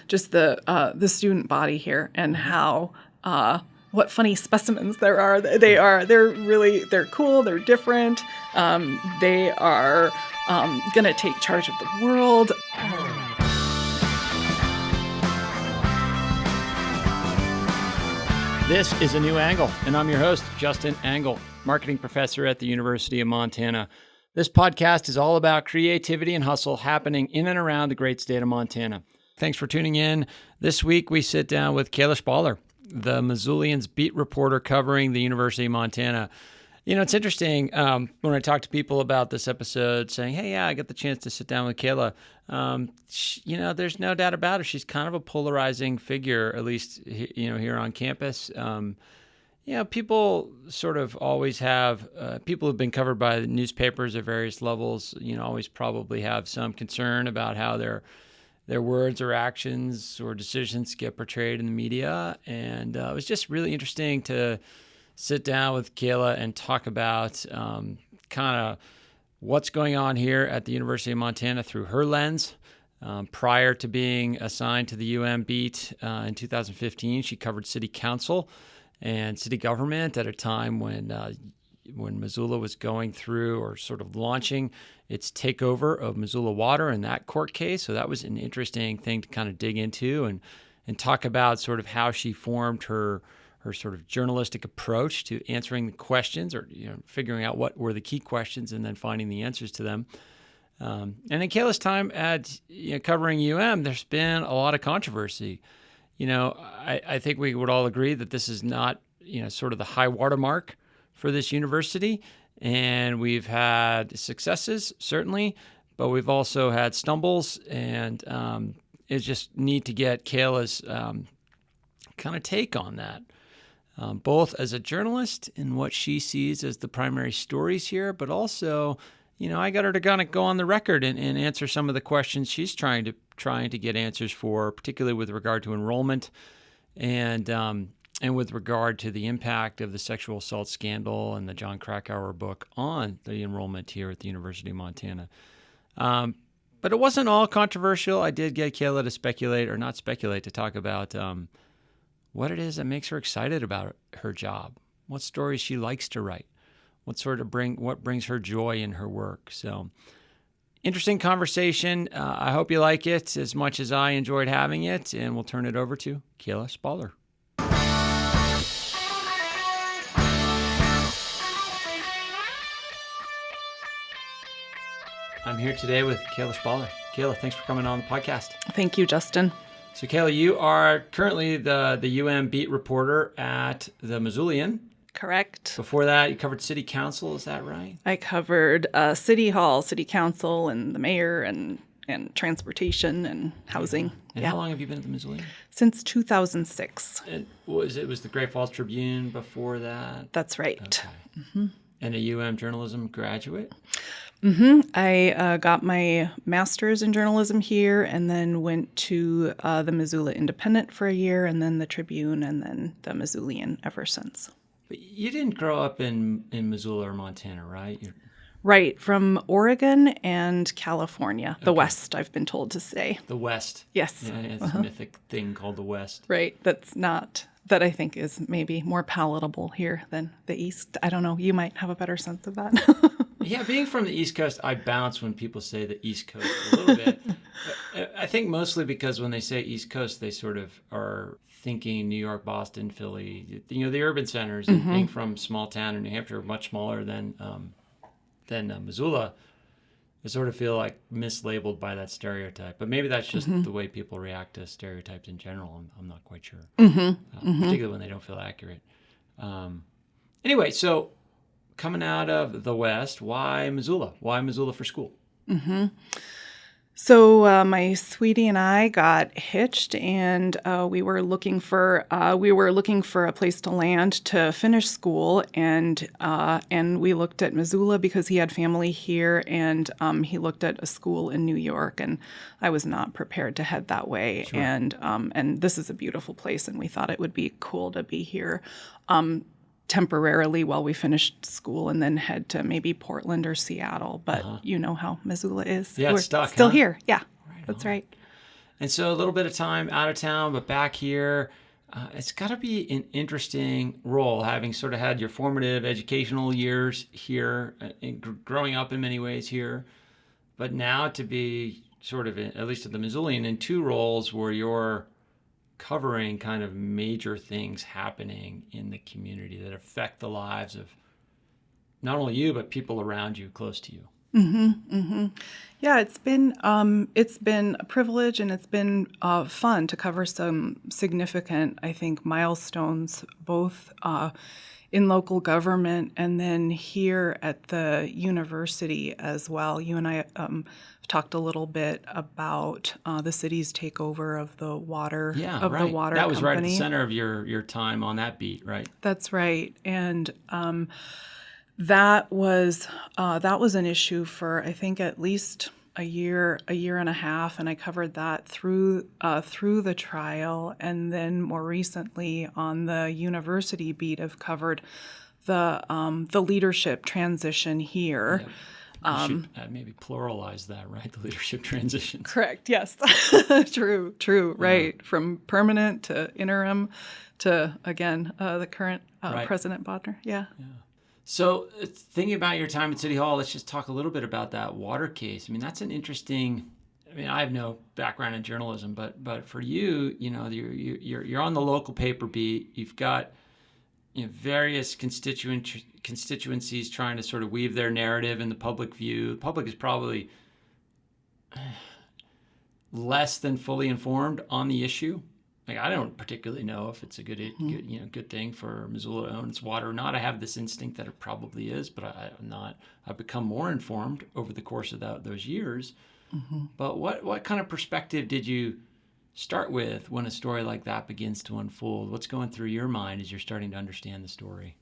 Just the student body here and how what funny specimens there are. They're cool. They're different. They are gonna take charge of the world. This is A New Angle, and I'm your host, Justin Angle, marketing professor at the University of Montana. This podcast is all about creativity and hustle happening in and around the great state of Montana. Thanks for tuning in. This week, we sit down with Keila Szpaller, the Missoulian's beat reporter covering the University of Montana. You know, it's interesting when I talk to people about this episode saying, hey, yeah, I got the chance to sit down with Keila. There's no doubt about it. She's kind of a polarizing figure, at least, here on campus. People sort of always have, people who've been covered by the newspapers at various levels, always probably have some concern about how their words or actions or decisions get portrayed in the media. And it was just really interesting to sit down with Keila and talk about kind of what's going on here at the University of Montana through her lens. Prior to being assigned to the UM beat in 2015, she covered city council and city government at a time when Missoula was going through or sort of launching its takeover of Missoula Water in that court case. So that was an interesting thing to kind of dig into and talk about sort of how she formed her sort of journalistic approach to answering the questions or figuring out what were the key questions and then finding the answers to them. And in Keila's time at covering UM, there's been a lot of controversy. I think we would all agree that this is not sort of the high watermark for this university, and we've had successes certainly, but we've also had stumbles, and it's just neat to get Keila's kind of take on that. Both as a journalist and what she sees as the primary stories here, but also, I got her to kind of go on the record and answer some of the questions she's trying to get answers for, particularly with regard to enrollment and with regard to the impact of the sexual assault scandal and the John Krakauer book on the enrollment here at the University of Montana. But it wasn't all controversial. I did get Keila to talk about what it is that makes her excited about her job, what stories she likes to write, what brings her joy in her work. So, interesting conversation. I hope you like it as much as I enjoyed having it, and we'll turn it over to Keila Szpaller. I'm here today with Keila Szpaller. Keila, thanks for coming on the podcast. Thank you, Justin. So, Keila, you are currently the UM beat reporter at the Missoulian. Correct. Before that, you covered city council. Is that right? I covered city hall, city council, and the mayor, and transportation and housing. And how long have you been at the Missoulian? Since 2006. And was the Great Falls Tribune before that? That's right. Okay. Mm-hmm. And a UM journalism graduate? Mm-hmm. I got my master's in journalism here and then went to the Missoula Independent for a year and then the Tribune and then the Missoulian ever since. But you didn't grow up in Missoula or Montana, right? Right, from Oregon and California. The West, I've been told to say. The West. Yes. Yeah, it's a mythic thing called the West. Right, that I think is maybe more palatable here than the East. I don't know, you might have a better sense of that. Yeah, being from the East Coast, I bounce when people say the East Coast a little bit. I think mostly because when they say East Coast, they sort of are thinking New York, Boston, Philly, the urban centers. And being from small town in New Hampshire, much smaller than Missoula, I sort of feel like mislabeled by that stereotype. But maybe that's just the way people react to stereotypes in general. I'm not quite sure, particularly when they don't feel accurate. Anyway, so coming out of the West, why Missoula? Why Missoula for school? Mm-hmm. So my sweetie and I got hitched, and we were looking for a place to land to finish school, and we looked at Missoula because he had family here, and he looked at a school in New York, and I was not prepared to head that way, Sure. And this is a beautiful place, and we thought it would be cool to be here. Temporarily while we finished school and then head to maybe Portland or Seattle. But you know how Missoula is. Yeah, We're it's stuck, still huh? here. Yeah, Right that's on. right. And so a little bit of time out of town, but back here, it's got to be an interesting role, having sort of had your formative educational years here, and growing up in many ways here, but now to be sort of, at least at the Missoulian, in two roles where you're covering kind of major things happening in the community that affect the lives of not only you, but people around you, close to you. Yeah, it's been a privilege, and it's been fun to cover some significant, I think, milestones, both in local government and then here at the university as well. You and I talked a little bit about the city's takeover of the water the water That was company. right at the center of your time on that beat, right? That's right, and that was an issue for, I think, at least a year and a half, and I covered that through the trial, and then more recently on the university beat, I've covered the leadership transition here. Yeah. You should maybe pluralize that, right? The leadership transition. Correct. Yes. True. Right. From permanent to interim to, again, the current President Bodnar. Yeah. So thinking about your time at City Hall, let's just talk a little bit about that water case. I mean, that's an interesting. I mean, I have no background in journalism, but for you, you're on the local paper beat. You've got various constituencies trying to sort of weave their narrative in the public view. The public is probably less than fully informed on the issue. Like, I don't particularly know if it's a good thing for Missoula to own its water or not. I have this instinct that it probably is, but I've become more informed over the course of those years. But what kind of perspective did you start with when a story like that begins to unfold? What's going through your mind as you're starting to understand the story?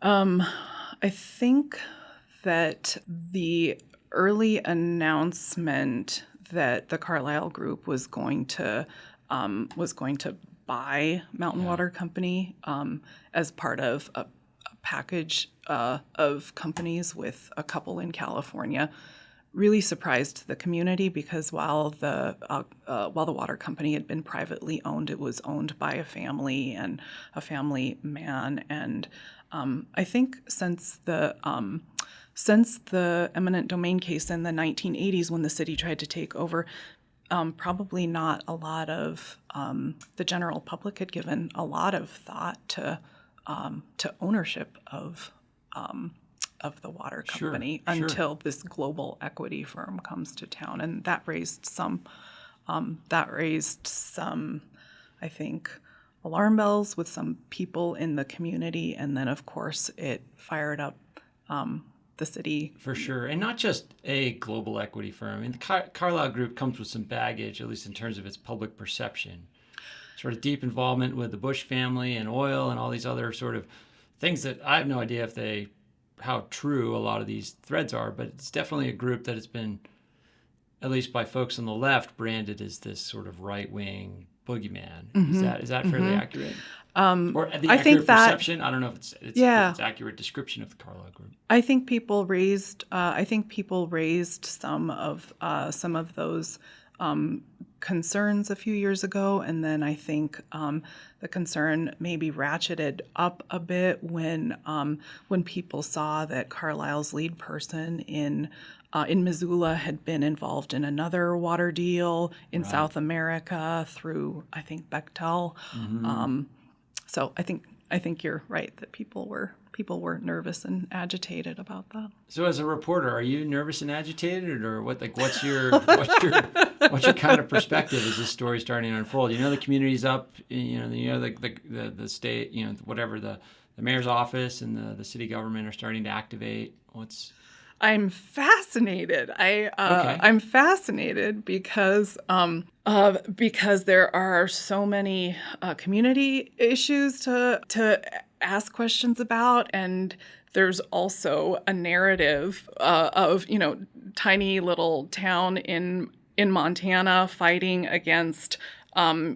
I think that the early announcement that the Carlyle Group was going to buy Mountain Water Company as part of a package of companies with a couple in California really surprised the community, because while the water company had been privately owned, it was owned by a family and a family man. And I think since the eminent domain case in the 1980s, when the city tried to take over, probably not a lot of the general public had given a lot of thought to ownership of the water company until this global equity firm comes to town, and that raised some, I think, alarm bells with some people in the community, and then of course it fired up the city. For sure, and not just a global equity firm. I mean, the Carlyle Group comes with some baggage, at least in terms of its public perception. Sort of deep involvement with the Bush family and oil and all these other sort of things that I have no idea how true a lot of these threads are, but it's definitely a group that has been, at least by folks on the left, branded as this sort of right-wing boogeyman. Is that fairly accurate? Or the accurate perception? I don't know if it's accurate description of the Carlyle Group. I think people raised some of those concerns a few years ago, and then I think the concern maybe ratcheted up a bit when people saw that Carlyle's lead person in Missoula had been involved in another water deal in South America through, I think, Bechtel. So I think you're right that people were nervous and agitated about that. So as a reporter, are you nervous and agitated, or what's your kind of perspective as this story's starting to unfold? The community's up, the state, whatever, the mayor's office and the city government are starting to activate. I'm fascinated. I'm fascinated because there are so many community issues to ask questions about, and there's also a narrative of tiny little town in Montana fighting against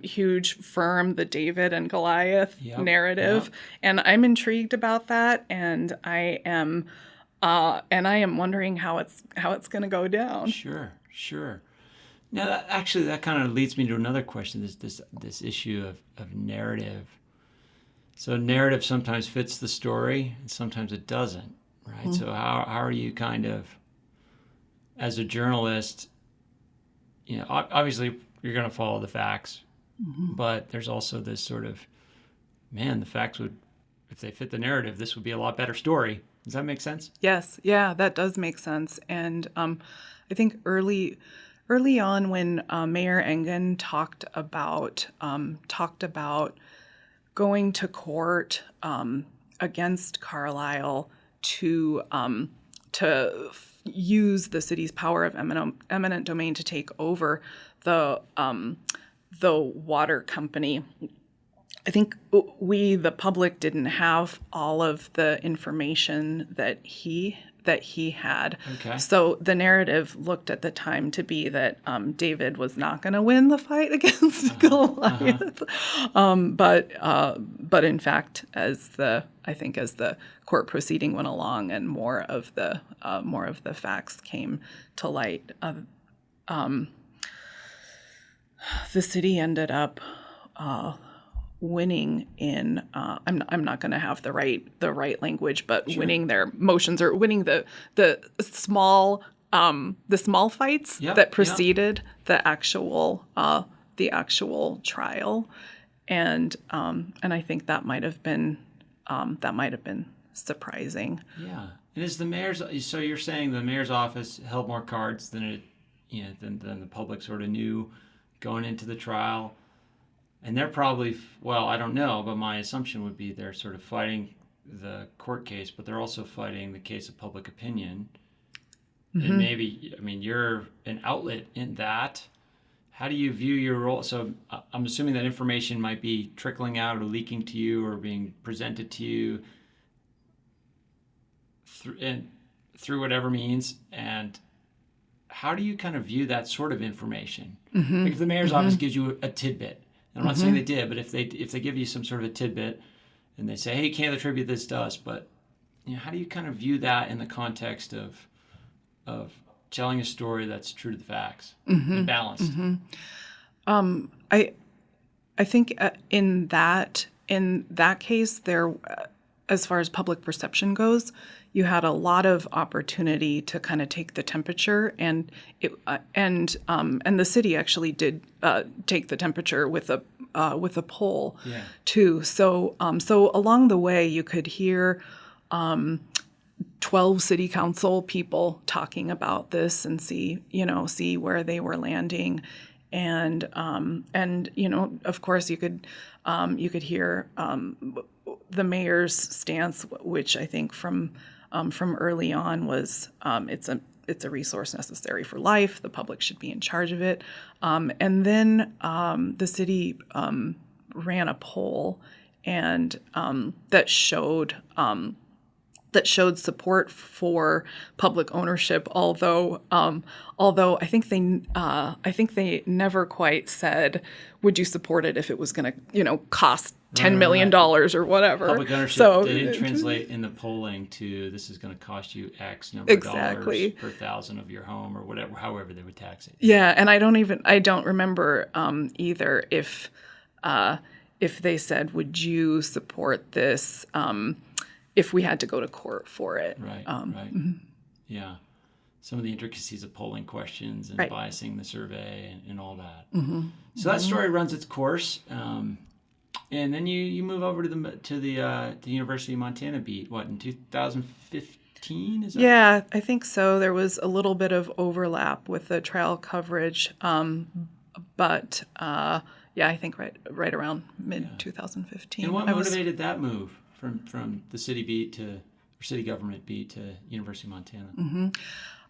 huge firm, the David and Goliath narrative, and I'm intrigued about that, and I am wondering how it's going to go down. Sure. Now, that kind of leads me to another question. This issue of narrative. So narrative sometimes fits the story, and sometimes it doesn't, right? Mm-hmm. So how are you kind of, as a journalist, obviously you're going to follow the facts, mm-hmm. but there's also this sort of, man, the facts would, if they fit the narrative, this would be a lot better story. Does that make sense? Yes, yeah, that does make sense. And I think early on, when Mayor Engen talked about going to court against Carlisle to use the city's power of eminent domain to take over the water company, I think we, the public, didn't have all of the information that he had. Okay. So the narrative looked at the time to be that David was not going to win the fight against Goliath. But in fact, as the court proceeding went along and more of the facts came to light, the city ended up winning in I'm not going to have the right language, but sure. Winning their motions, or winning the small fights that preceded the actual trial, and I think that might have been surprising. Yeah, and is the mayor's? So you're saying the mayor's office held more cards than than the public sort of knew going into the trial. And they're probably, well, I don't know, but my assumption would be they're sort of fighting the court case, but they're also fighting the case of public opinion. Mm-hmm. And maybe, you're an outlet in that. How do you view your role? So I'm assuming that information might be trickling out or leaking to you or being presented to you through whatever means. And how do you kind of view that sort of information? Mm-hmm. Like if the mayor's mm-hmm. office gives you a tidbit, and I'm not saying they did, but if they give you some sort of a tidbit and they say, hey, can't attribute this to us, but how do you kind of view that in the context of telling a story that's true to the facts mm-hmm. and balanced? Mm-hmm. I think in that case, there, as far as public perception goes, you had a lot of opportunity to kind of take the temperature, and the city actually did take the temperature with a poll too. So along the way, you could hear 12 city council people talking about this and see where they were landing, and of course you could hear the mayor's stance, which I think from early on was it's a resource necessary for life. The public should be in charge of it. And then the city ran a poll, and that showed support for public ownership. Although I think they never quite said, would you support it if it was going to cost $10 million or whatever. Public ownership, so, they didn't translate in the polling to this is going to cost you X number of dollars per thousand of your home or whatever, however they would tax it. Yeah, and I don't remember either if they said, would you support this if we had to go to court for it. Right, right. Mm-hmm. Yeah. Some of the intricacies of polling questions and biasing the survey and all that. Mm-hmm. So that story runs its course. And then you move over to the University of Montana beat. What, in 2015? Is that? Yeah, I think so. There was a little bit of overlap with the trial coverage, but I think right around mid 2015. And what motivated that move from the city beat or city government beat to University of Montana? Mm-hmm.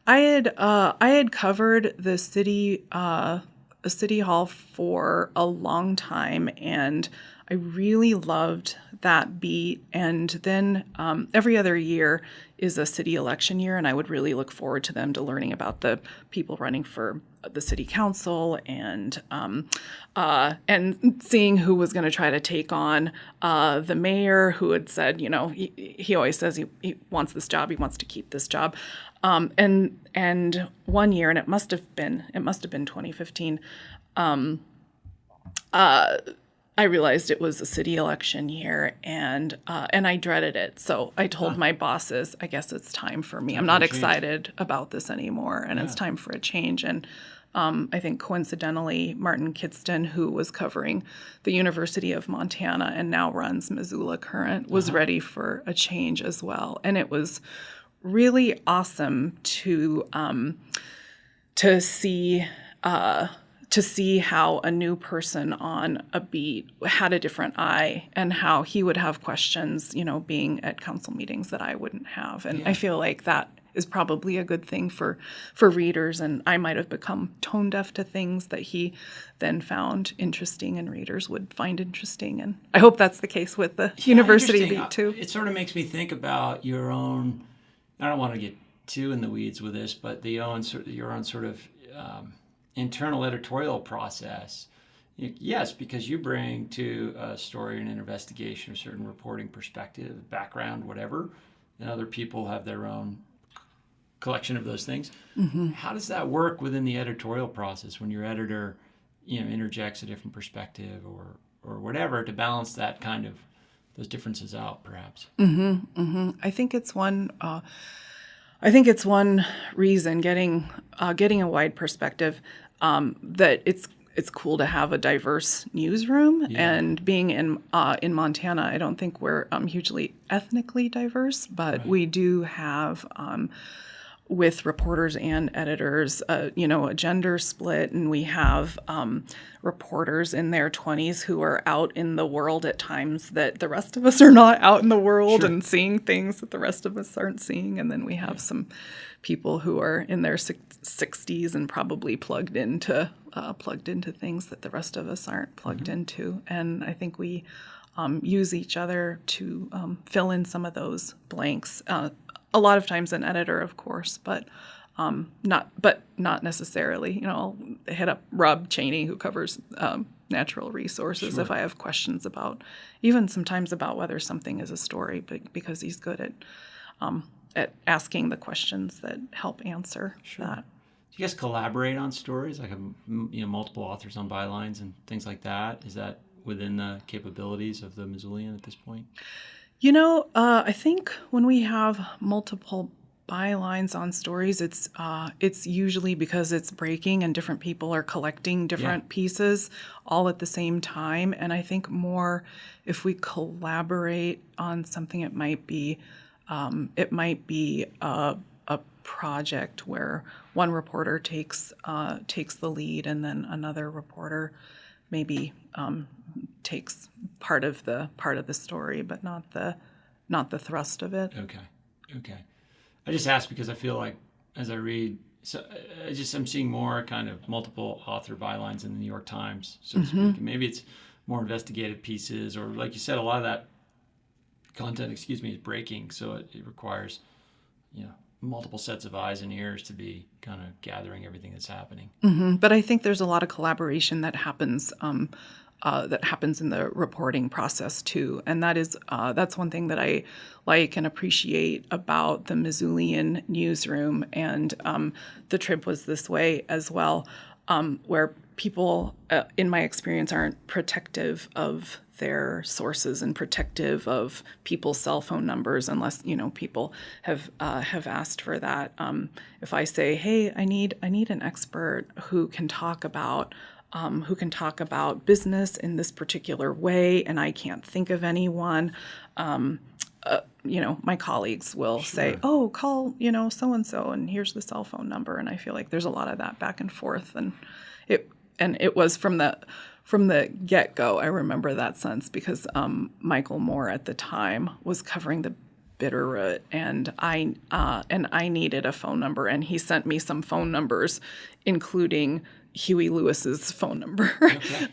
I had covered the city hall for a long time, and I really loved that beat. And then every other year is a city election year, and I would really look forward to them to learning about the people running for the city council and seeing who was going to try to take on the mayor, who had said, he always says he wants this job, he wants to keep this job. And one year, and it must have been 2015. I realized it was a city election year, and I dreaded it. So I told my bosses, I guess it's time for me. I'm not excited about this anymore, and it's time for a change. And I think coincidentally, Martin Kidston, who was covering the University of Montana and now runs Missoula Current, was ready for a change as well. And it was really awesome to see how a new person on a beat had a different eye, and how he would have questions, being at council meetings that I wouldn't have. And I feel like that is probably a good thing for readers, and I might have become tone deaf to things that he then found interesting and readers would find interesting. And I hope that's the case with the university beat too. It sort of makes me think about your own, I don't want to get too in the weeds with this, but your own sort of internal editorial process. Yes, because you bring to a story and an investigation a certain reporting perspective, background, whatever, and other people have their own collection of those things. Mm-hmm. How does that work within the editorial process when your editor, interjects a different perspective or whatever to balance that kind of those differences out, perhaps? Mm-hmm, mm-hmm. I think it's one reason getting a wide perspective, that it's cool to have a diverse newsroom. And being in Montana, I don't think we're hugely ethnically diverse, but we do have with reporters and editors, a gender split, and we have reporters in their 20s who are out in the world at times that the rest of us are not out in the world and seeing things that the rest of us aren't seeing. And then we have some people who are in their 60s and probably plugged into things that the rest of us aren't plugged into. And I think we use each other to fill in some of those blanks. A lot of times an editor, of course, but not necessarily. I'll hit up Rob Cheney, who covers natural resources, if I have questions about, even sometimes about whether something is a story, but because he's good at asking the questions that help answer that. Do you guys collaborate on stories, like multiple authors on bylines and things like that? Is that within the capabilities of the Missoulian at this point? I think when we have multiple bylines on stories, it's usually because it's breaking and different people are collecting different pieces all at the same time. And I think more if we collaborate on something, it might be a project where one reporter takes the lead, and then another reporter maybe takes part of the story, but not the thrust of it. Okay. I just asked because I feel like as I read, I'm seeing more kind of multiple author bylines in the New York Times, so to speak. Maybe it's more investigative pieces, or like you said, a lot of that content, is breaking, so it requires, multiple sets of eyes and ears to be kind of gathering everything that's happening. Mm-hmm. But I think there's a lot of collaboration that happens in the reporting process too, and that's one thing that I like and appreciate about the Missoulian newsroom, and the Trib was this way as well, where people, in my experience, aren't protective of their sources and protective of people's cell phone numbers unless people have asked for that. If I say, hey, I need an expert who can talk about business in this particular way, and I can't think of anyone, my colleagues will say, oh, call, so-and-so, and here's the cell phone number. And I feel like there's a lot of that back and forth. And it was from the get-go, I remember that sense, because Michael Moore at the time was covering the Bitterroot, and I needed a phone number, and he sent me some phone numbers, including Huey Lewis's phone number. Okay.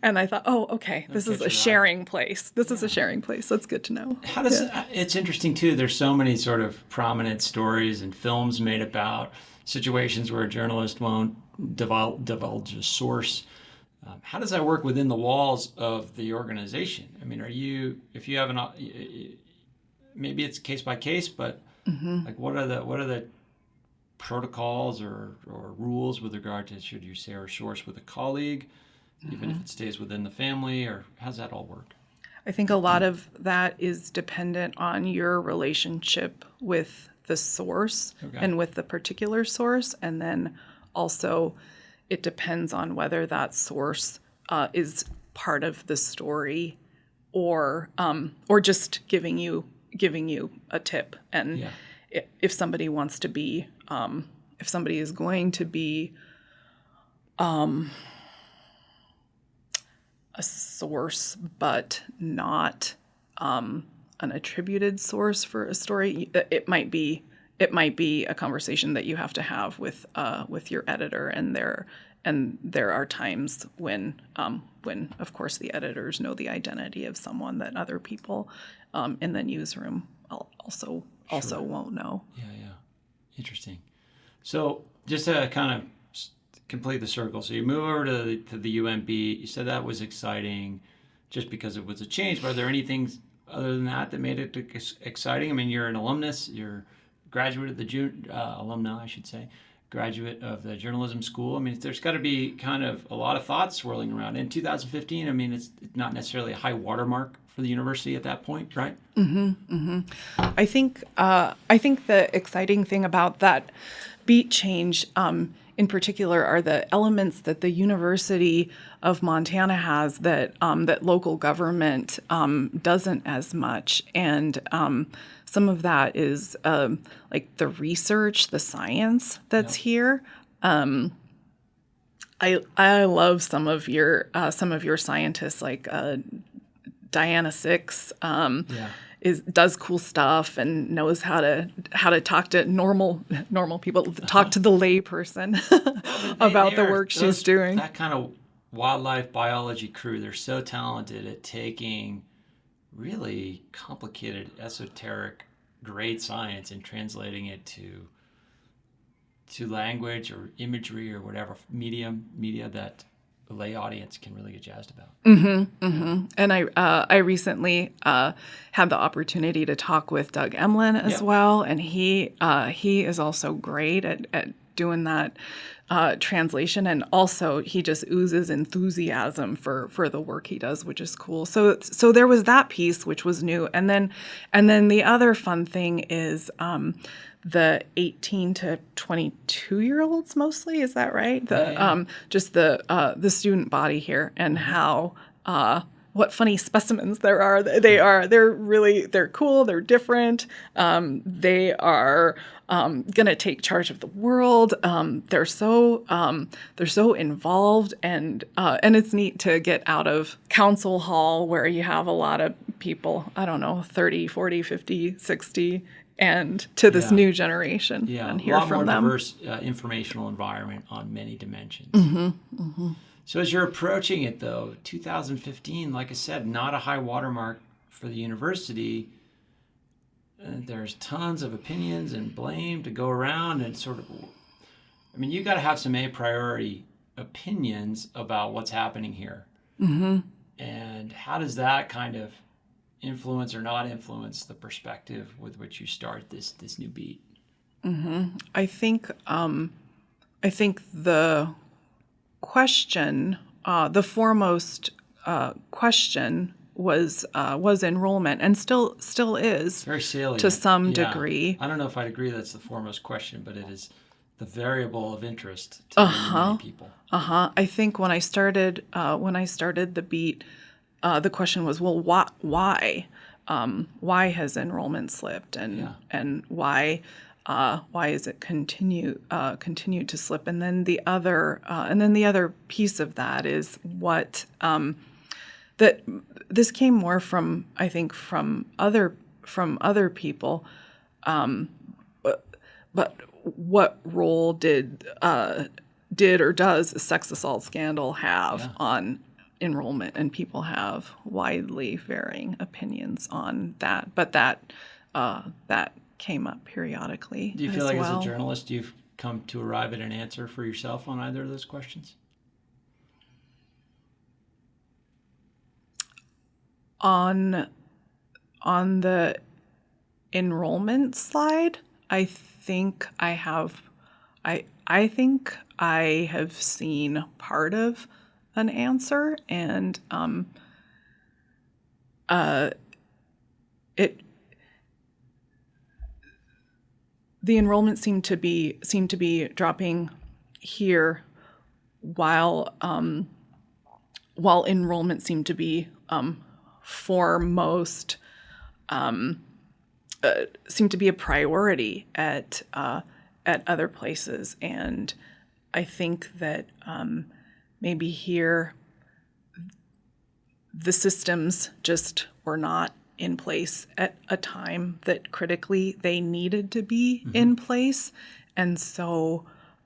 And I thought, oh, okay, this is a sharing place. This is a sharing place. That's good to know. How does it's interesting too. There's so many sort of prominent stories and films made about situations where a journalist won't divulge a source. How does that work within the walls of the organization? I mean, if you have maybe it's case by case, but like what are the protocols or rules with regard to, should you share a source with a colleague, even if it stays within the family, or how's that all work? I think a lot of that is dependent on your relationship with the source and with the particular source. And then also it depends on whether that source is part of the story or just giving you a tip. And if somebody wants to be, if somebody is going to be a source but not an attributed source for a story, it might be a conversation that you have to have with your editor, and there are times when of course the editors know the identity of someone that other people in the newsroom also won't know. Yeah. Interesting. So just to kind of complete the circle, so you move over to the UMB. You said that was exciting just because it was a change. But are there any things other than that made it exciting? I mean, you're an alumnus. You're a graduate of the alumni, I should say, graduate of the journalism school. I mean, there's got to be kind of a lot of thoughts swirling around. In 2015, I mean, it's not necessarily a high watermark for the university at that point, right? I think the exciting thing about that beat change in particular are the elements that the University of Montana has that local government doesn't as much. And some of that is like the research, the science that's here. I love some of your scientists, like Diana Six does cool stuff and knows how to talk to normal people, talk to the lay person about the work she's doing. That kind of wildlife biology crew, they're so talented at taking really complicated, esoteric, great science and translating it to language or imagery or whatever media that the lay audience can really get jazzed about. And I recently had the opportunity to talk with Doug Emlin as well, and he is also great at doing that translation, and also he just oozes enthusiasm for the work he does, which is cool. So there was that piece which was new, and then the other fun thing is the 18 to 22-year-olds mostly, is that right? Just the student body here, and how what funny specimens there are. They're cool, they're different. They are gonna take charge of the world. They're so involved, and it's neat to get out of council hall where you have a lot of people, I don't know, 30, 40, 50, 60, and to this new generation and hear from them. A lot more diverse informational environment on many dimensions. So as you're approaching it, though, 2015, like I said, not a high watermark for the university. There's tons of opinions and blame to go around, and sort of, I mean, you got to have some a priori opinions about what's happening here. And how does that kind of influence or not influence the perspective with which you start this new beat? I think the question, the foremost question was enrollment, and still is very salient to some degree. I don't know if I'd agree that's the foremost question, but it is the variable of interest to many people. I think when I started the beat, the question was, well, why? Why has enrollment slipped, and why is it continued to slip? And then the other piece of that is what that this came more from, I think, from other people, but what role did did or does a sex assault scandal have Yeah. on enrollment, and people have widely varying opinions on that. But that came up periodically. Do you feel like well. as a journalist you've come to arrive at an answer for yourself on either of those questions? On the enrollment slide, I think I have seen part of an answer, and the enrollment seemed to be dropping here, while enrollment seemed to be foremost, seemed to be a priority at other places. And I think that maybe here the systems just were not in place at a time that critically they needed to be in place. And so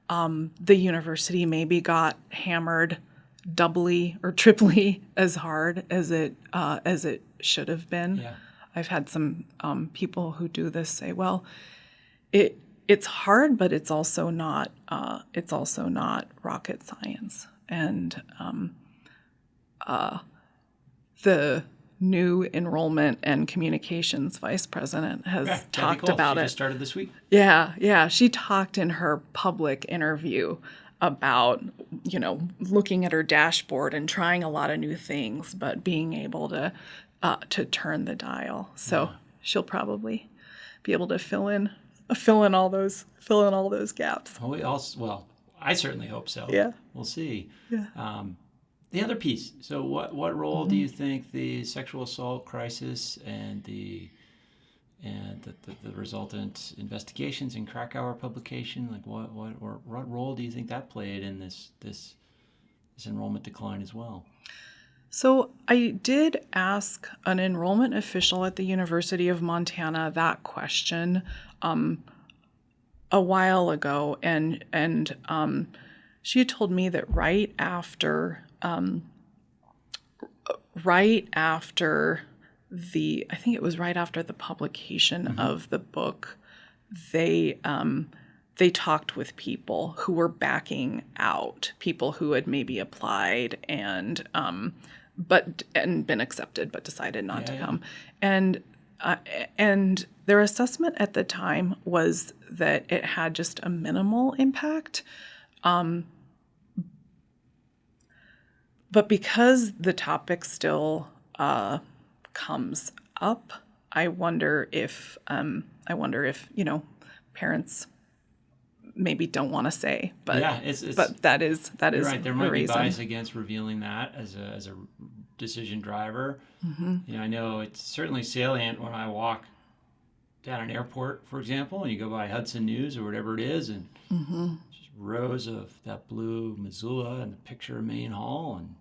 the university maybe got hammered doubly or triply as hard as it should have been. Yeah. I've had some people who do this say, well, it's hard, but it's also not rocket science. And the new enrollment and communications vice president has talked about it. She just started this week. Yeah. She talked in her public interview about, looking at her dashboard and trying a lot of new things, but being able to turn the dial. So she'll probably be able to fill in all those gaps. Well, I certainly hope so. Yeah. We'll see. Yeah. The other piece. So, what role do you think the sexual assault crisis and the resultant investigations in Krakauer publication, like what role do you think that played in this enrollment decline as well? So I did ask an enrollment official at the University of Montana that question a while ago, and she had told me that right after the publication of the book, they talked with people who were backing out, people who had maybe applied and been accepted but decided not to come. And their assessment at the time was that it had just a minimal impact. But because the topic still comes up, I wonder if parents maybe don't want to say, but but that is you're right. There might the be reason. bias against revealing that as a decision driver. I know it's certainly salient when I walk down an airport, for example, and you go by Hudson News or whatever it is, and just rows of that blue Missoula and the picture of Main Hall, and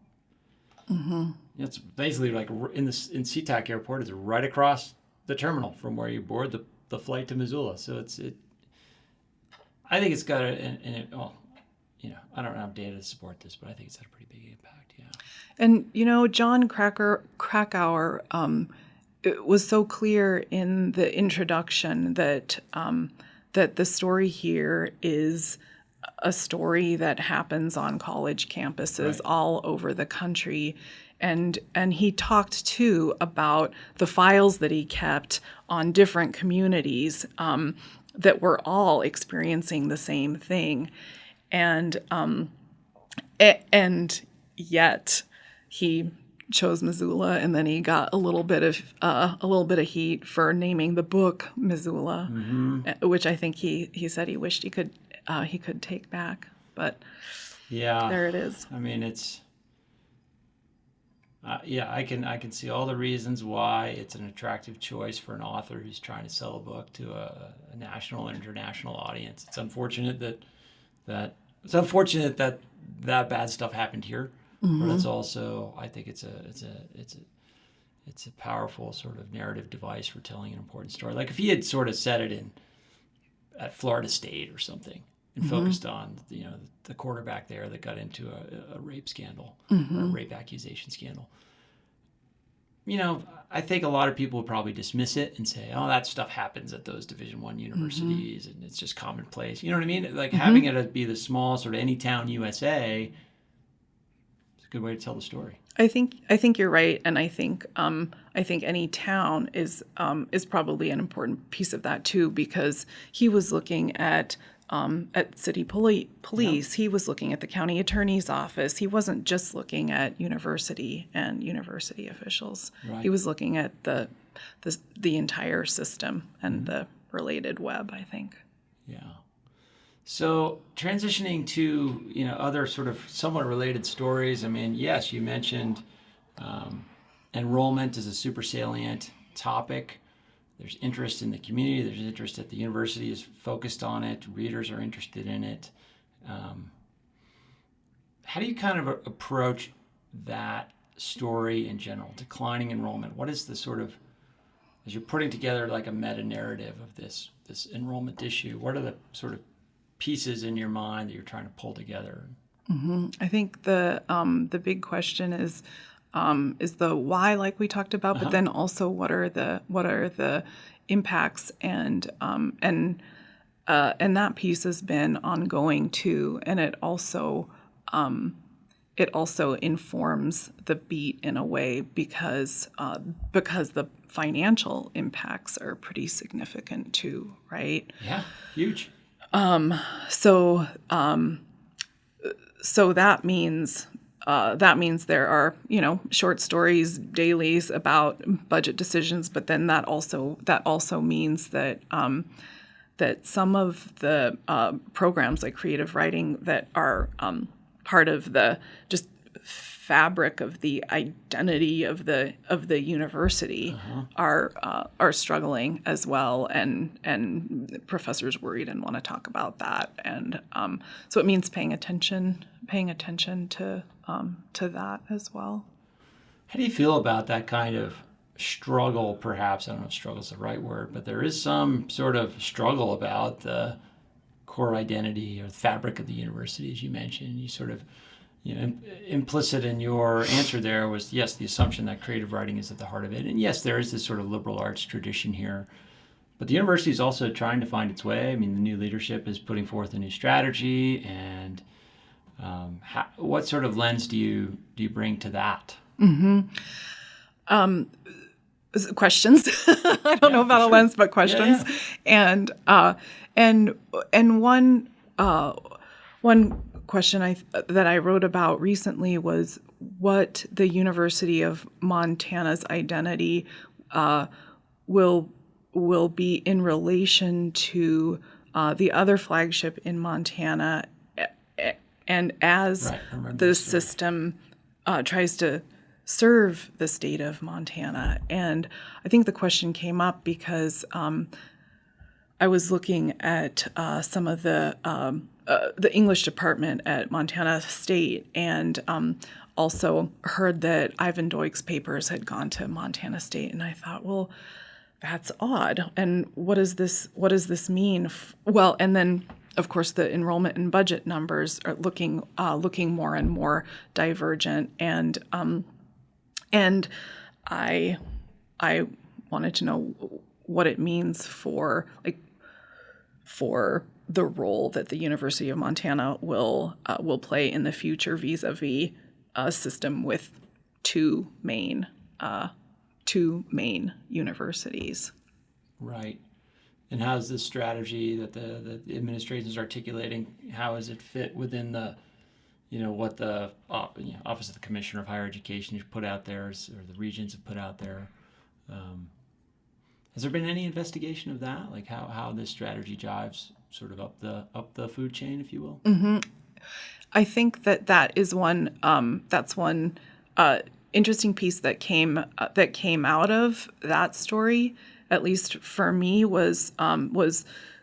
it's basically like in SeaTac Airport, it's right across the terminal from where you board the flight to Missoula. So I think it's got I don't have data to support this, but I think it's had a pretty big impact. Yeah. And John Krakauer it was so clear in the introduction that the story here is a story that happens on college campuses all over the country. And he talked too about the files that he kept on different communities that were all experiencing the same thing, and yet he chose Missoula, and then he got a little bit of heat for naming the book Missoula, which I think he said he wished he could take back, but there it is. I mean, it's I can see all the reasons why it's an attractive choice for an author who's trying to sell a book to a national and international audience. It's unfortunate that bad stuff happened here, but it's also, I think it's a powerful sort of narrative device for telling an important story. Like if he had sort of said it at Florida State or something, and focused on, the quarterback there that got into a rape scandal or a rape accusation scandal. I think a lot of people would probably dismiss it and say, "Oh, that stuff happens at those Division I universities, and it's just commonplace." You know what I mean? Like having it be the small sort of any town USA is a good way to tell the story. I think you're right, and I think any town is probably an important piece of that too, because he was looking at city police. He was looking at the county attorney's office. He wasn't just looking at university and university officials. Right. He was looking at the entire system and the related web, I think. Yeah. So transitioning to other sort of somewhat related stories. I mean, yes, you mentioned enrollment is a super salient topic. There's interest in the community. There's interest at the university is focused on it. Readers are interested in it. How do you kind of approach that story in general, declining enrollment? What is the sort of, as you're putting together like a meta-narrative of this enrollment issue, what are the sort of pieces in your mind that you're trying to pull together? I think the big question is the why, like we talked about, but then also what are the impacts, and that piece has been ongoing too, and it also informs the beat in a way because the financial impacts are pretty significant too, right? Yeah, huge. So that means there are short stories, dailies about budget decisions, but then that also means that that some of the programs like creative writing that are part of the just fabric of the identity of the university are struggling as well, and professors worried and want to talk about that, and so it means paying attention to that as well. How do you feel about that kind of struggle? Perhaps, I don't know if struggle is the right word, but there is some sort of struggle about the core identity or the fabric of the university, as you mentioned. You sort of, implicit in your answer there was, yes, the assumption that creative writing is at the heart of it. And yes, there is this sort of liberal arts tradition here. But the university is also trying to find its way. I mean, the new leadership is putting forth a new strategy. And what sort of lens do you bring to that? Questions. I don't know about a lens, but questions. Yeah. And one question that I wrote about recently was what the University of Montana's identity will be in relation to the other flagship in Montana, and as the system tries to serve the state of Montana. And I think the question came up because I was looking at some of the English department at Montana State, and also heard that Ivan Doig's papers had gone to Montana State, and I thought, well, that's odd. And what does this mean? Well, and then of course the enrollment and budget numbers are looking more and more divergent, and I wanted to know what it means for the role that the University of Montana will play in the future vis-a-vis a system with two main universities. Right. And how is this strategy that the administration is articulating, how does it fit within the, what the Office of the Commissioner of Higher Education has put out there, or the regions have put out there? Has there been any investigation of that, like how this strategy jives sort of up the food chain, if you will? Mm-hmm. I think that is one. That's one interesting piece that came out of that story, at least for me, was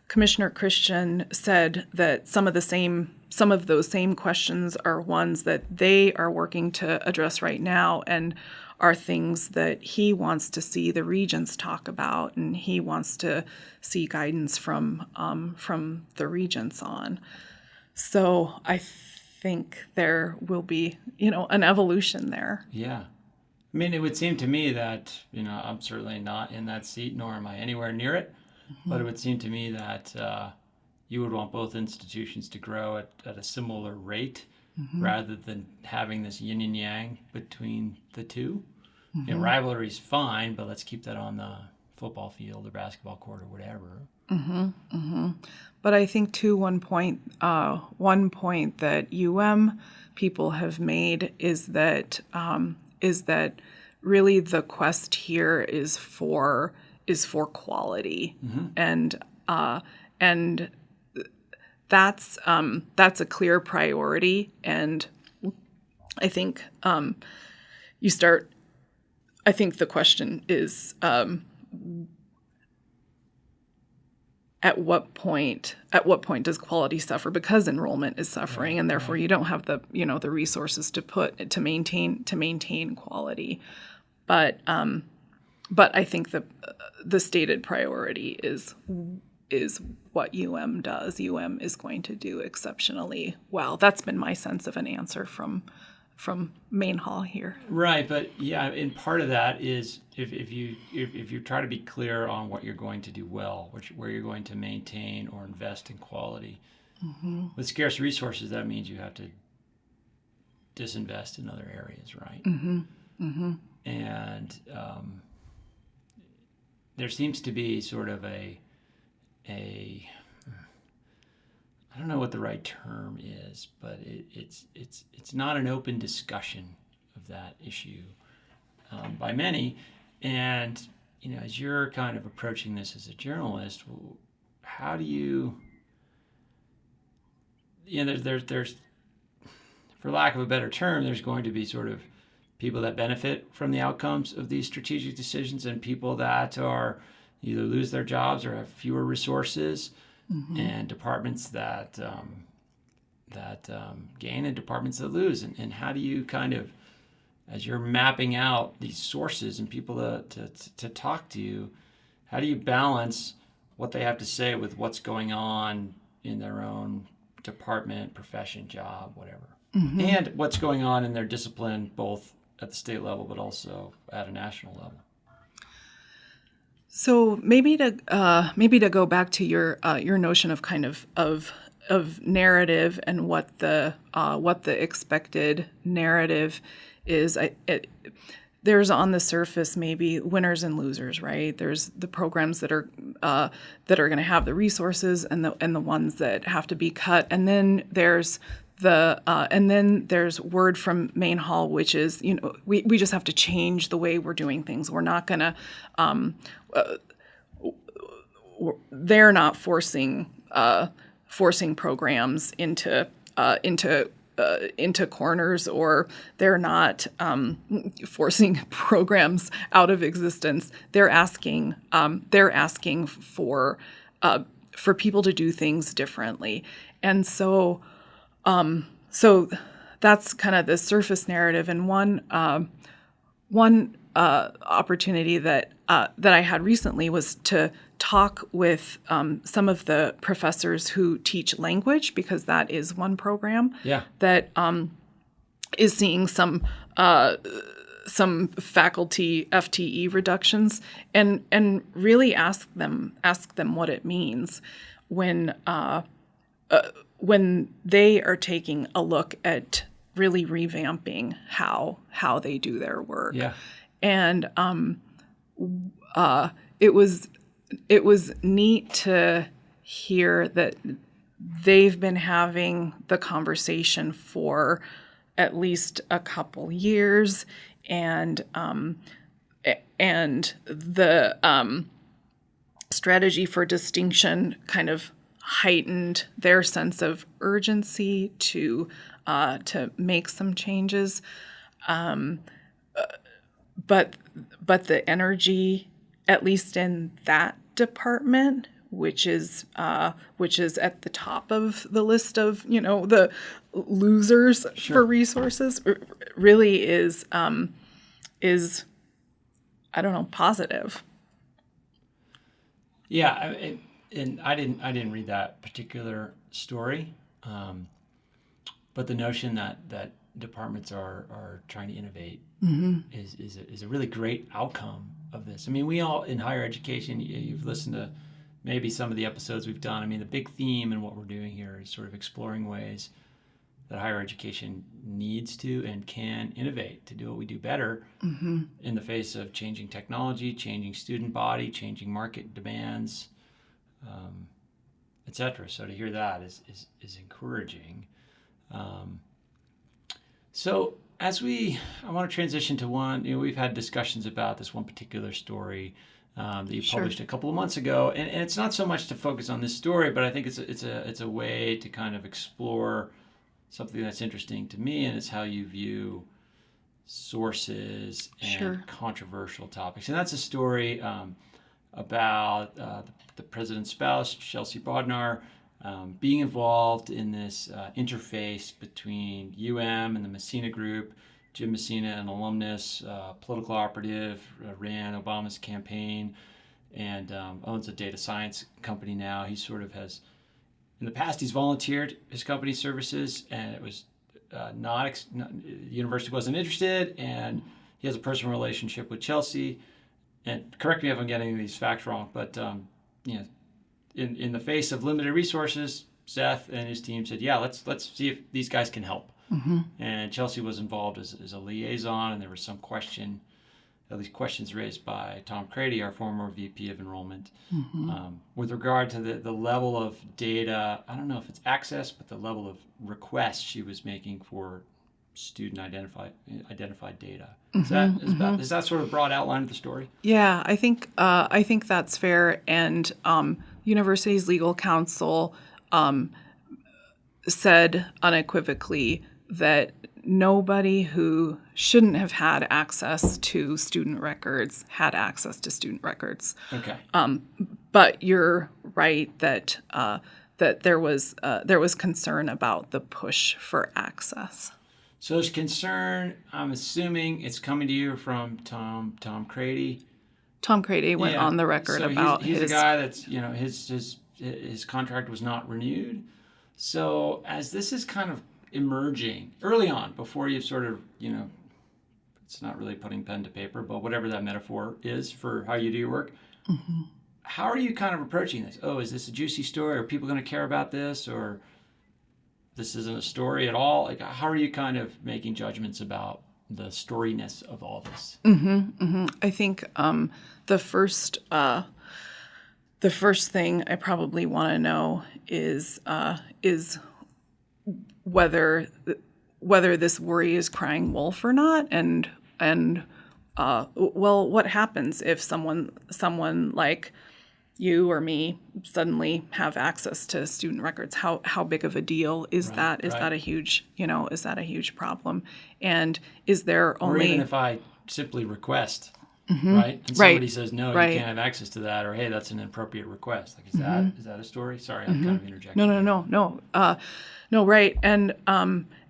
Commissioner Christian said that some of the same some of those same questions are ones that they are working to address right now, and are things that he wants to see the regents talk about, and he wants to see guidance from the regents on. So I think there will be, an evolution there. Yeah. I mean, it would seem to me that, I'm certainly not in that seat, nor am I anywhere near it, but it would seem to me that you would want both institutions to grow at a similar rate rather than having this yin and yang between the two. Rivalry is fine, but let's keep that on the football field or basketball court or whatever. But I think too, one point that UM people have made is that really the quest here is for quality, and that's a clear priority. And I think I think the question is, at what point does quality suffer, because enrollment is suffering, and therefore you don't have the resources to maintain quality. But I think the stated priority is what UM does. UM is going to do exceptionally well. That's been my sense of an answer from main hall here. Right, but yeah, and part of that is if you try to be clear on what you're going to do well, where you're going to maintain or invest in quality. With scarce resources, that means you have to disinvest in other areas, right? And there seems to be sort of a I don't know what the right term is, but it's not an open discussion of that issue by many. And as you're kind of approaching this as a journalist, how do you? There's for lack of a better term, there's going to be sort of people that benefit from the outcomes of these strategic decisions, and people that are either lose their jobs or have fewer resources. And departments that gain and departments that lose. And how do you kind of, as you're mapping out these sources and people to talk to you, how do you balance what they have to say with what's going on in their own department, profession, job, whatever, and what's going on in their discipline, both at the state level but also at a national level? So maybe to go back to your notion of kind of narrative and what the expected narrative is. There's on the surface maybe winners and losers, right? There's the programs that are going to have the resources and the ones that have to be cut, and then there's word from main hall, which is, we just have to change the way we're doing things. We're not going to, they're not forcing programs into corners, or they're not forcing programs out of existence. They're asking for people to do things differently, and so that's kind of the surface narrative. And one opportunity that I had recently was to talk with some of the professors who teach language, because that is one program that is seeing some faculty FTE reductions, and really ask them what it means when they are taking a look at really revamping how they do their work. And it was neat to hear that they've been having the conversation for at least a couple years, and the strategy for distinction kind of heightened their sense of urgency to make some changes, but the energy, at least in that department, which is at the top of the list of the losers for resources, really is I don't know, positive. Yeah, and I didn't read that particular story, but the notion that departments are trying to innovate is a really great outcome of this. I mean, we all in higher education, you've listened to maybe some of the episodes we've done. I mean, the big theme in what we're doing here is sort of exploring ways that higher education needs to and can innovate to do what we do better in the face of changing technology, changing student body, changing market demands, et cetera. So to hear that is encouraging. So I want to transition to one, we've had discussions about this one particular story that you published a couple of months ago, and it's not so much to focus on this story, but I think it's a way to kind of explore something that's interesting to me, and it's how you view sources and controversial topics. And that's a story about the president's spouse, Chelsea Bodnar, being involved in this interface between UM and the Messina Group. Jim Messina, an alumnus, political operative, ran Obama's campaign, and owns a data science company now. He sort of has, in the past, he's volunteered his company's services, and it was the university wasn't interested, and he has a personal relationship with Chelsea. And correct me if I'm getting these facts wrong, but in the face of limited resources, Seth and his team said, "Yeah, let's see if these guys can help." And Chelsea was involved as a liaison, and there was some at least questions raised by Tom Crady, our former VP of Enrollment, with regard to the level of data. I don't know if it's access, but the level of requests she was making for student identified data. Is that sort of broad outline of the story? Yeah, I think that's fair. And university's legal counsel said unequivocally that nobody who shouldn't have had access to student records had access to student records. Okay. But you're right that there was concern about the push for access. So there's concern. I'm assuming it's coming to you from Tom Crady. Tom Crady went on the record about he's a guy that's his contract was not renewed. So as this is kind of emerging early on, before you've sort of it's not really putting pen to paper, but whatever that metaphor is for how you do your work. How are you kind of approaching this? Oh, is this a juicy story? Are people going to care about this, or this isn't a story at all? Like, how are you kind of making judgments about the storyness of all this? I think the first thing I probably want to know is whether this worry is crying wolf or not, and what happens if someone like you or me suddenly have access to student records? How big of a deal is that? Is that a huge problem? And is there only, or even if I simply request, right? And somebody says, no, you can't have access to that, or hey, that's an inappropriate request. Like, is that a story? Sorry, I'm kind of interjecting. No, right. And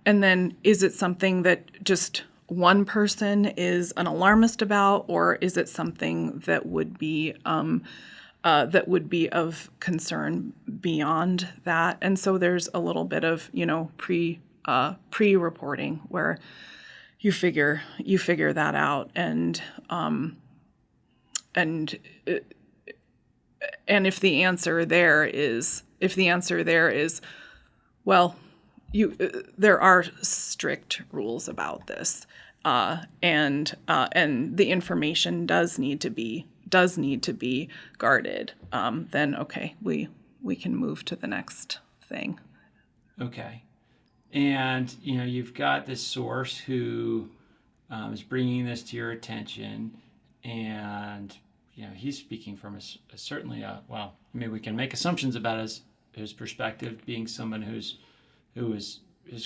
then is it something that just one person is an alarmist about, or is it something that would be of concern beyond that? And so there's a little bit of pre-reporting where you figure that out, and if the answer there is well, there are strict rules about this, and the information does need to be guarded, then okay, we can move to the next thing. Okay. And you've got this source who is bringing this to your attention, and he's speaking from certainly we can make assumptions about his perspective, being someone his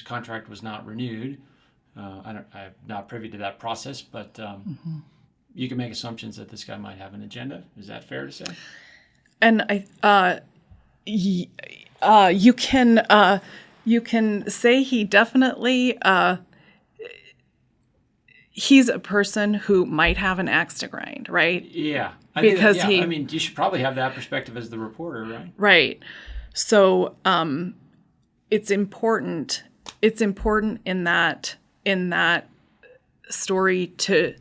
contract was not renewed. I'm not privy to that process, but you can make assumptions that this guy might have an agenda. Is that fair to say? and you can say he definitely he's a person who might have an axe to grind, right? Yeah. Because I mean, you should probably have that perspective as the reporter, right? Right. So it's important in that story to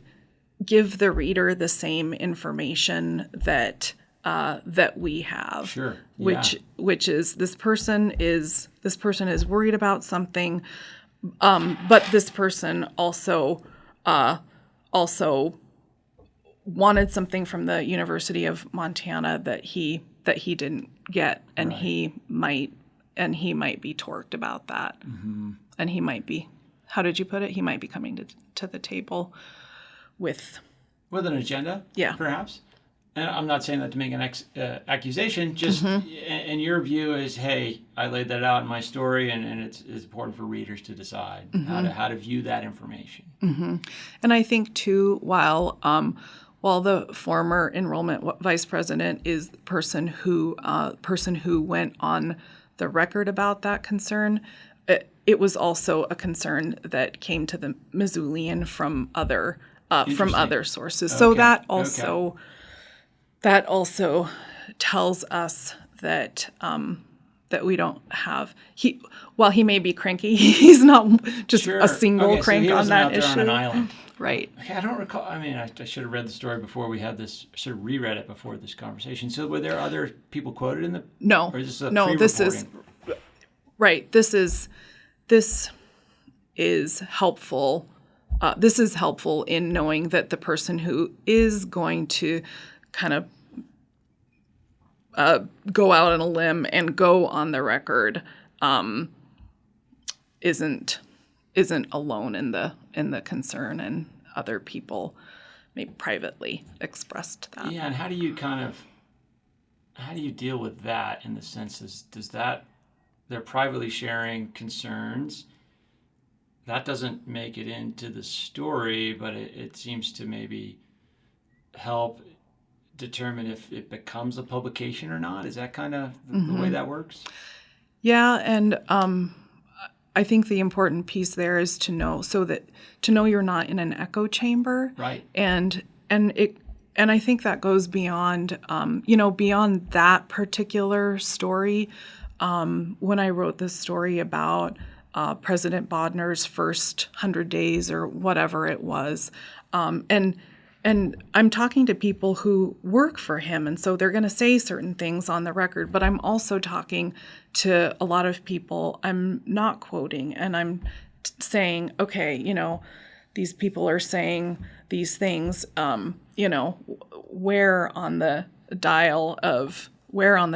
give the reader the same information that we have. Sure. Yeah. Which is this person is worried about something, but this person also wanted something from the University of Montana that he didn't get, and he might be torqued about that, and he might be. How did you put it? He might be coming to the table with an agenda, perhaps. And I'm not saying that to make an accusation, just in your view is, hey, I laid that out in my story, and it's important for readers to decide how to view that information. And I think, too, while the former enrollment vice president is the person who went on the record about that concern, it was also a concern that came to the Missoulian from other sources. So that also tells us that we don't have while he may be cranky, he's not just a single crank so on that issue. On an island. Right. Okay, I don't recall. I mean, I should have read the story before we had this. Should have reread it before this conversation. So, were there other people quoted in the? No. Or is this This is right. This is helpful. This is helpful in knowing that the person who is going to kind of go out on a limb and go on the record isn't alone in the concern, and other people maybe privately expressed that. Yeah, and how do you deal with that in the sense does that they're privately sharing concerns? That doesn't make it into the story, but it seems to maybe help determine if it becomes a publication or not. Is that kind of the way that works? Yeah, and I think the important piece there is to know you're not in an echo chamber, right? And I think that goes beyond beyond that particular story. When I wrote this story about President Bodner's first 100 days or whatever it was, and I'm talking to people who work for him, and so they're going to say certain things on the record, but I'm also talking to a lot of people I'm not quoting, and I'm saying, okay, these people are saying these things, where on the dial of 0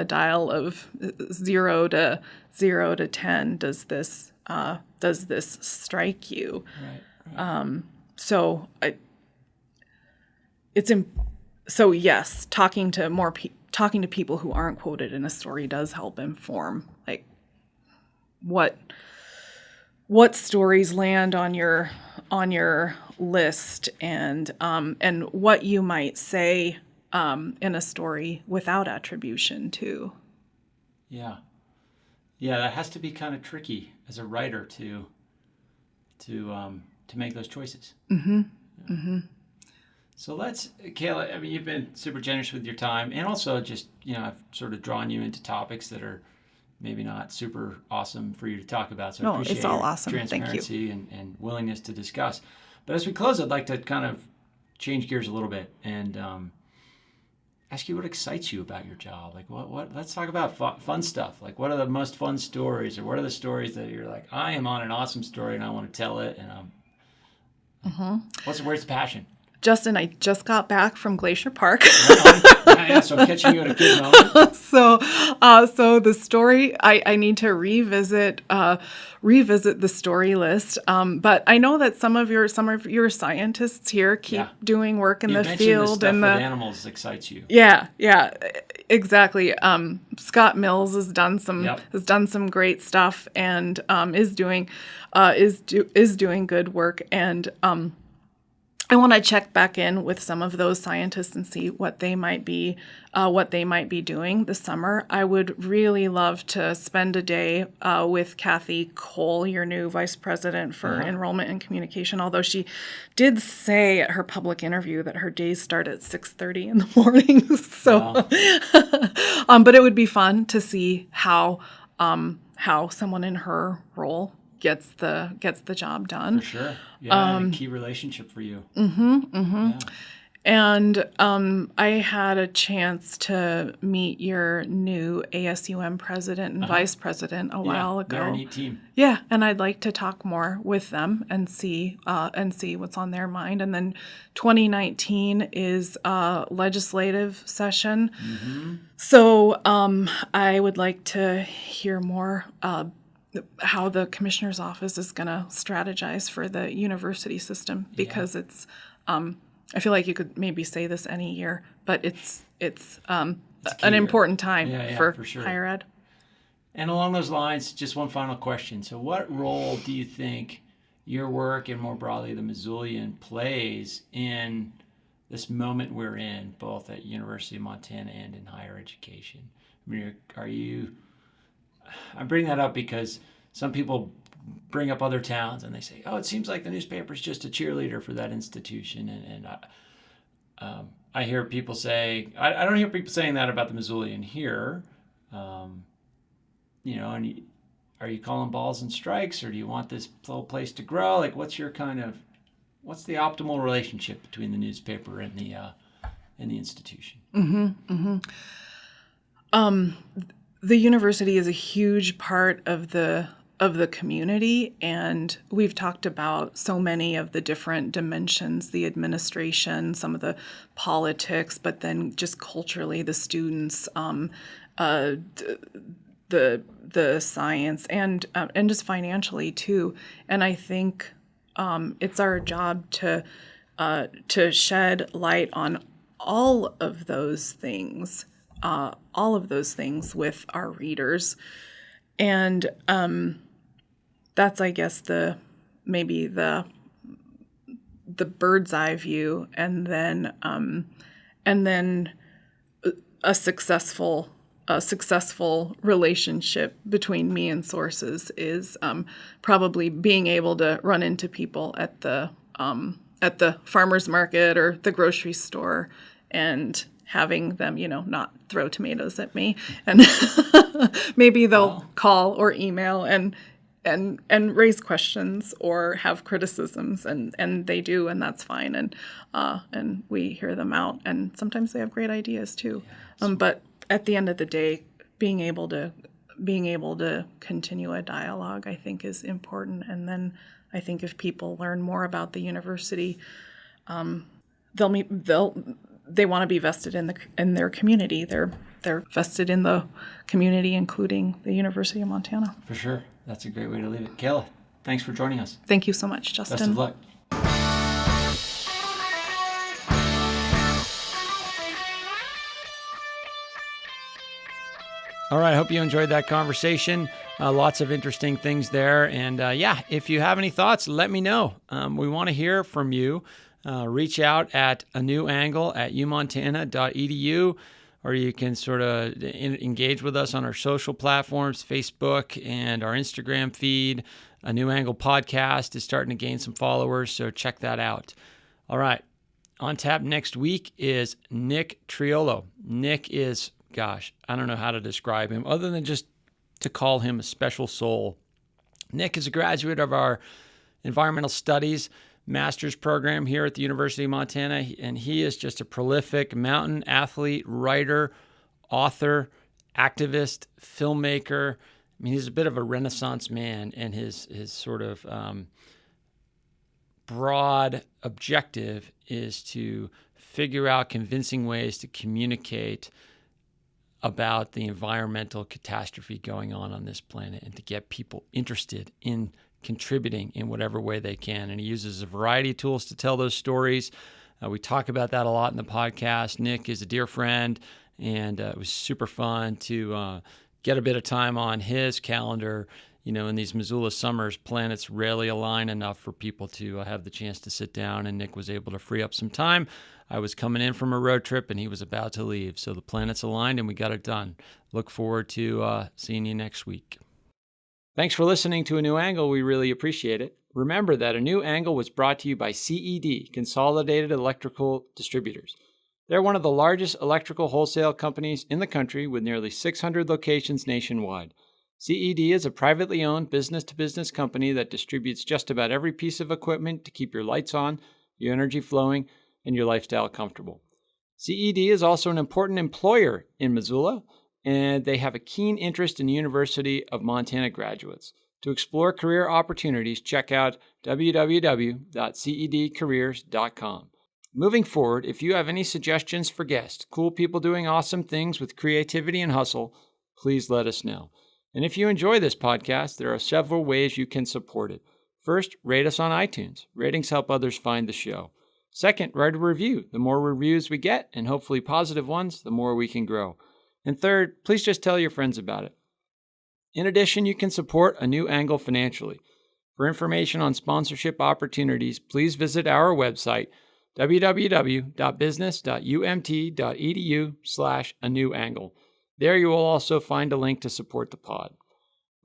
to 10 does this strike you? Right. So yes, talking to people who aren't quoted in a story does help inform like what stories land on your list, and what you might say in a story without attribution too. Yeah, that has to be kind of tricky as a writer to make those choices. So Keila, I mean, you've been super generous with your time, and also just, I've sort of drawn you into topics that are maybe not super awesome for you to talk about. So I appreciate it's all your awesome. transparency Thank you. and willingness to discuss. But as we close, I'd like to kind of change gears a little bit and ask you what excites you about your job. Like what let's talk about fun stuff. Like what are the most fun stories, or what are the stories that you're like, I am on an awesome story and I want to tell it, and where's the passion? Justin, I just got back from Glacier Park. Yeah, so I'm catching you at a good moment. So the story, I need to revisit the story list. But I know that some of your scientists here keep doing work in the field, and the animals excites you. Yeah, exactly. Scott Mills has done some great stuff, and is doing good work, and I want to check back in with some of those scientists and see what they might be doing this summer. I would really love to spend a day with Kathy Cole, your new vice president for enrollment and communication. Although she did say at her public interview that her days start at 6:30 in the morning. So, but it would be fun to see how someone in her role gets the job done. For sure. Yeah, key relationship for you. Yeah. And I had a chance to meet your new ASUM president and vice president a while ago. They're a neat team. Yeah, and I'd like to talk more with them and see what's on their mind. And then 2019 is legislative session, so I would like to hear more how the commissioner's office is going to strategize for the university system, because it's I feel like you could maybe say this any year, but it's an important time for sure. Higher ed. And along those lines, just one final question. So what role do you think your work and more broadly the Missoulian plays in this moment we're in, both at University of Montana and in higher education? I mean, I bring that up because some people bring up other towns and they say, oh, it seems like the newspaper's just a cheerleader for that institution. And I hear people say, I don't hear people saying that about the Missoulian here. And are you calling balls and strikes, or do you want this whole place to grow? Like, what's the optimal relationship between the newspaper and the institution? The university is a huge part of the community, and we've talked about so many of the different dimensions, the administration, some of the politics, but then just culturally, the students, the science, and just financially too. And I think it's our job to shed light on all of those things with our readers. And that's, I guess, maybe the bird's eye view, and then a successful relationship between me and sources is probably being able to run into people at the farmer's market or the grocery store and having them, not throw tomatoes at me, and maybe they'll call or email and raise questions or have criticisms, and they do, and that's fine, and we hear them out, and sometimes they have great ideas too. But at the end of the day, being able to continue a dialogue, I think, is important. And then I think if people learn more about the university, they want to be vested in their community. They're vested in the community, including the University of Montana. For sure. That's a great way to leave it. Keila, thanks for joining us. Thank you so much, Justin. Best of luck. All right, I hope you enjoyed that conversation. Lots of interesting things there. And if you have any thoughts, let me know. We want to hear from you. Reach out at anewangle@umontana.edu, or you can sort of engage with us on our social platforms, Facebook and our Instagram feed. A New Angle podcast is starting to gain some followers, so check that out. All right, on tap next week is Nick Triolo. Nick is, I don't know how to describe him other than just to call him a special soul. Nick is a graduate of our environmental studies master's program here at the University of Montana, and he is just a prolific mountain athlete, writer, author, activist, filmmaker. I mean, he's a bit of a Renaissance man, and his sort of broad objective is to figure out convincing ways to communicate about the environmental catastrophe going on this planet, and to get people interested in contributing in whatever way they can. And he uses a variety of tools to tell those stories. We talk about that a lot in the podcast. Nick is a dear friend, and it was super fun to get a bit of time on his calendar in these Missoula summers, planets rarely align enough for people to have the chance to sit down, and Nick was able to free up some time. I was coming in from a road trip, and he was about to leave. So the planets aligned, and we got it done. Look forward to seeing you next week. Thanks for listening to A New Angle. We really appreciate it. Remember that A New Angle was brought to you by CED, Consolidated Electrical Distributors. They're one of the largest electrical wholesale companies in the country with nearly 600 locations nationwide. CED is a privately owned business-to-business company that distributes just about every piece of equipment to keep your lights on, your energy flowing, and your lifestyle comfortable. CED is also an important employer in Missoula, and they have a keen interest in the University of Montana graduates. To explore career opportunities, check out www.cedcareers.com. Moving forward, if you have any suggestions for guests, cool people doing awesome things with creativity and hustle, please let us know. And if you enjoy this podcast, there are several ways you can support it. First, rate us on iTunes. Ratings help others find the show. Second, write a review. The more reviews we get, and hopefully positive ones, the more we can grow. And third, please just tell your friends about it. In addition, you can support A New Angle financially. For information on sponsorship opportunities, please visit our website, www.business.umt.edu/anewangle. There you will also find a link to support the pod.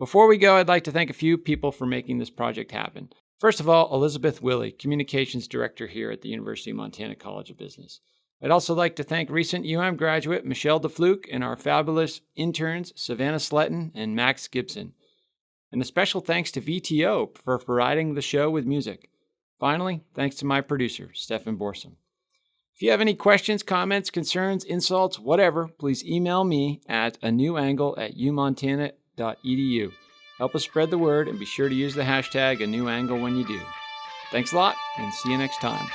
Before we go, I'd like to thank a few people for making this project happen. First of all, Elizabeth Willey, Communications Director here at the University of Montana College of Business. I'd also like to thank recent UM graduate Michelle DeFluke and our fabulous interns Savannah Sletton and Max Gibson. And a special thanks to VTO for providing the show with music. Finally, thanks to my producer, Stefan Borsum. If you have any questions, comments, concerns, insults, whatever, please email me at anewangle@umontana.edu. Help us spread the word and be sure to use the hashtag #ANewAngle when you do. Thanks a lot and see you next time.